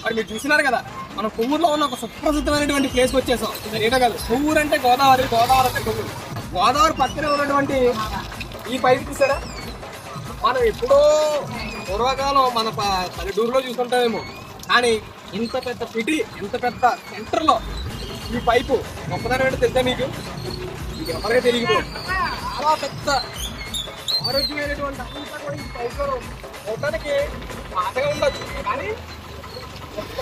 మరి మీరు చూసినారు కదా మనం కొవ్వూరులో ఉన్న ఒక సుప్రసిద్ధమైనటువంటి ప్లేస్ వచ్చేసాం. ఏంటో కాదు, కొవ్వూరు అంటే గోదావరి, గోదావరి అంటే కొవ్వూరు. గోదావరి పక్కనే ఉన్నటువంటి ఈ పైపు చూసారా, మనం ఎప్పుడో పూర్వకాలం మన పల్లెటూరులో చూసుకుంటామేమో, కానీ ఇంత పెద్ద సిటీ, ఇంత పెద్ద సెంటర్లో ఈ పైపు గొప్పదనం ఏంటో తెలుసా మీకు? ఎవరికీ తెలియదు. చాలా పెద్ద ఆరోగ్యమైనటువంటి అంతా కూడా ఈ పైపులో ఉండడానికి బాధగా ఉండదు, కానీ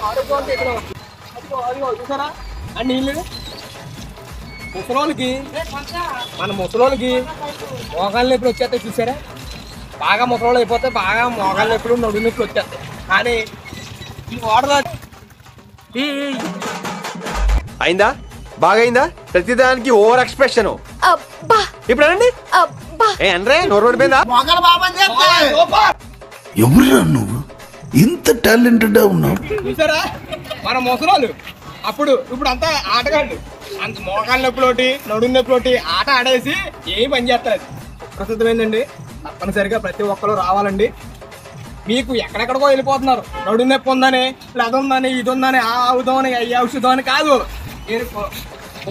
ఆరోగ్యం ఇక్కడ చూసారా ఆ నీళ్ళు. ముసలోళ్ళకి, మన ముసలోళ్ళకి మోకాళ్ళ నొప్పులు వచ్చేస్తాయి చూసారా, బాగా ముసలోళ్ళు అయిపోతే బాగా మోకాళ్ళ నొప్పులు, నడుము నొప్పులు వచ్చేస్తాయి. కానీ ఈ వాటర్ అయిందా, బాగా అయిందా? ప్రతిదానికి ఓవర్ ఎక్స్ప్రెషన్. ఇప్పుడు అనండి అనరే, నోరు పడిపోయిందా? ఎవరురా నువ్వు, ఇంత టాలెంటెడ్ ఉన్నావు? చూసారా మన ముసలోళ్ళు అప్పుడు, ఇప్పుడు అంతా ఆటగాళ్ళు. అంత మోకాళ్ళ నొప్పులోటి, నడుము నొప్పులోటి ఆట ఆడేసి ఏం పని చేస్తారు. ప్రసిద్ధమైందండి, తప్పనిసరిగా ప్రతి ఒక్కరు రావాలండి. మీకు ఎక్కడెక్కడికో వెళ్ళిపోతున్నారు, నడుము నొప్పి ఉందని, అది ఉందని, ఇది ఉందని, ఆ అవుదామని, ఈ ఔషధం అని కాదు. మీరు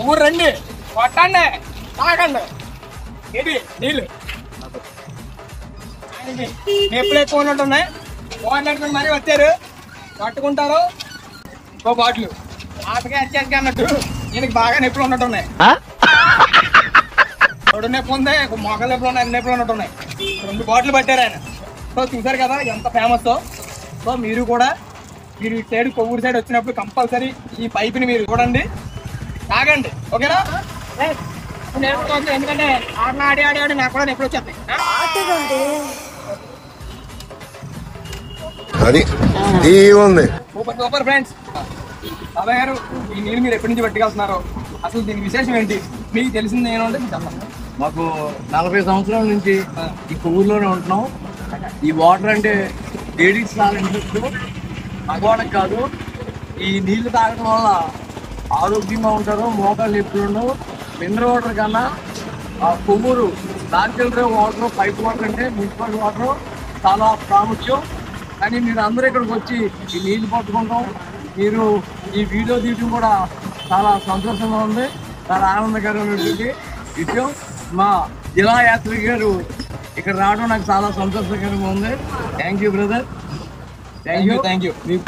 ఊరు రండి, కొట్టండి, తాగండి. ఏంటి నీళ్ళు నొప్పులు ఎక్కువ ఉన్నట్టున్నాయి, పోయినట్టు మరీ వచ్చారు, పట్టుకుంటారు ఓ బాటిల్ ఆటగా వచ్చేసి అన్నట్టు. దీనికి బాగా నొప్పులు ఉన్నట్టున్నాయి, నడు నొప్పి ఉంది, మొగల నొప్పులు ఉన్నాయి, అన్ని నొప్పులు ఉన్నట్టున్నాయి. 2 బాటిల్ పట్టారు ఆయన. సో చూసారు కదా ఎంత ఫేమస్. సో మీరు కూడా, మీరు ఇటు సైడ్ కొవ్వూరు సైడ్ వచ్చినప్పుడు కంపల్సరీ ఈ పైపుని మీరు చూడండి, తాగండి. ఓకేనా? ఎందుకంటే ఆడి ఆడి ఆడి నాకు కూడా నొప్పులు వచ్చేస్తాయి. Super super friends. బాబాయ్ గారు, ఈ నీళ్ళు మీరు ఎప్పటి నుంచి పట్టుకెళ్తున్నారో, అసలు దీని విశేషం ఏంటి మీకు తెలిసింది ఏమంటే చెప్పండి. మాకు 40 సంవత్సరాల నుంచి ఈ కొవ్వూరులోనే ఉంటున్నాం. ఈ వాటర్ అంటే లేడీస్ చాలా ఇంట్రెస్ట్, మగవాళ్ళకి కాదు. ఈ నీళ్లు తాగడం వల్ల ఆరోగ్యంగా ఉంటారు, మోకాళ్ళు ఎప్పుడు ఉండవు. మినరల్ వాటర్ కన్నా ఆ Kovvur natural water, pipe water అంటే మున్సిపల్ వాటర్ చాలా ప్రాముఖ్యం. కానీ మీరు అందరూ ఇక్కడికి వచ్చి ఈ నీళ్లు పట్టుకుంటాం, మీరు ఈ వీడియో తీయడం కూడా చాలా సంతోషంగా ఉంది, చాలా ఆనందకరమైనటువంటి విషయం. మా జిల్లా యాత్రిక గారు ఇక్కడ రావడం నాకు చాలా సంతోషకరంగా ఉంది. Thank you brother, thank you. మీకు